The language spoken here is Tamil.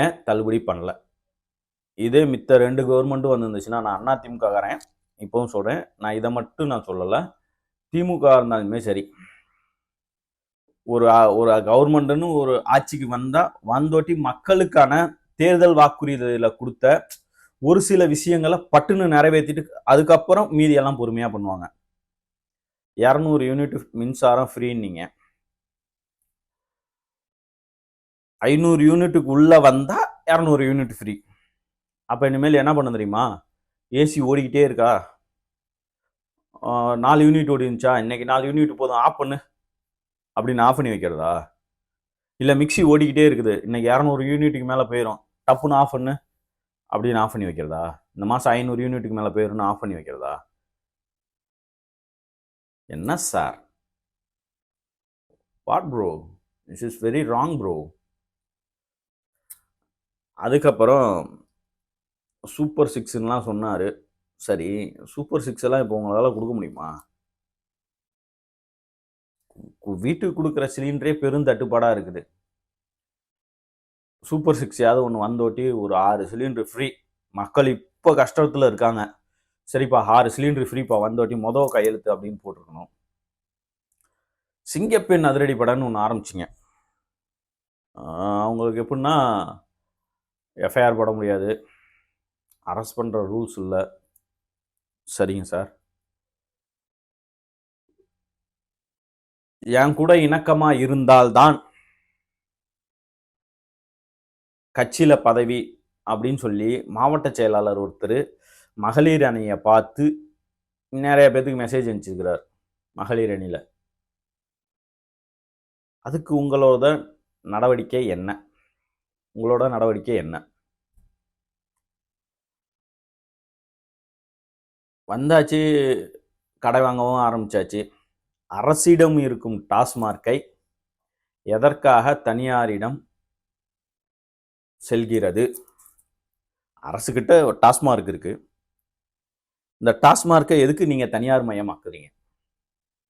ஏன் தள்ளுபடி பண்ணல? இதே மித்த 2 கவர்மெண்ட்டும் வந்துருந்துச்சுன்னா, நான் அதிமுககாரன் இப்பவும் சொல்றேன். நான் இதை மட்டும் நான் சொல்லலை. திமுக இருந்தாலுமே சரி, ஒரு ஒரு கவர்மெண்ட்னு ஒரு ஆட்சிக்கு வந்தோட்டி மக்களுக்கான தேர்தல் வாக்குறுதியில கொடுத்த ஒரு சில விஷயங்களை பட்டுன்னு நிறைவேற்றிட்டு அதுக்கப்புறம் மீதி எல்லாம் பொறுமையா பண்ணுவாங்க. 200 யூனிட் மின்சாரம் ஃப்ரீன்னீங்க. 500 யூனிட்டுக்கு உள்ள வந்தா 200 யூனிட் ஃப்ரீ. அப்ப இனிமேல் என்ன பண்ண தெரியுமா? ஏசி ஓடிக்கிட்டே இருக்கா, 4 யூனிட் ஓடி இருந்துச்சா, இன்னைக்கு 4 யூனிட் போதும் ஆஃப் பண்ணு அப்படின்னு ஆஃப் பண்ணி வைக்கிறதா? இல்ல மிக்சி ஓடிக்கிட்டே இருக்குது, இன்னைக்கு 200 யூனிட்டுக்கு மேல போயிடும், டப்புன்னு ஆஃப் பண்ணு அப்படின்னு ஆஃப் பண்ணி வைக்கிறதா? இந்த மாசம் 500 யூனிட்டுக்கு மேல போயிரும்னு ஆஃப் பண்ணி வைக்கிறதா? என்ன sir? What bro, this is very wrong bro. அதுக்கப்புறம் சூப்பர் சிக்ஸ்லாம் சொன்னாரு. சரி, சூப்பர் சிக்ஸ் எல்லாம் இப்போ உங்களால கொடுக்க முடியுமா? வீட்டுக்கு கொடுக்குற சிலிண்டரே பெரும் தட்டுப்பாடா இருக்குது. சூப்பர் சிக்ஸாவது ஒன்று வந்தோட்டி ஒரு 6 சிலிண்டர் ஃப்ரீ. மக்கள் இப்போ கஷ்டத்தில் இருக்காங்க, சரிப்பா 6 சிலிண்டர் ஃப்ரீப்பா வந்தோட்டி மொதல் கையெழுத்து அப்படின்னு போட்டிருக்கணும். சிங்கப்பெண் அதிரடி படம்னு ஒன்று ஆரம்பிச்சிங்க. அவங்களுக்கு எப்படின்னா எஃப்ஐஆர் போட முடியாது, அரெஸ்ட் பண்ணுற ரூல்ஸ் இல்லை. சரிங்க சார், என் கூட இணக்கமாக இருந்தால்தான் கட்சியில் பதவி அப்படின்னு சொல்லி மாவட்ட செயலாளர் ஒருத்தர் மகளிர் அணியை பார்த்து நிறைய பேருக்கு மெசேஜ் அனுப்பிச்சிருக்கிறார். மகளிர் அணியில் அதுக்கு உங்களோட நடவடிக்கை என்ன? உங்களோட நடவடிக்கை என்ன? வந்தாச்சு, கடை வாங்கவும் ஆரம்பிச்சாச்சு. அரசிடம் இருக்கும் டாஸ்மார்க்கை எதற்காக தனியாரிடம் செல்கிறது? அரசுகிட்ட டாஸ்மார்க் இருக்கு, இந்த டாஸ்மார்க்கை எதுக்கு நீங்க தனியார் மயமாக்குறீங்க?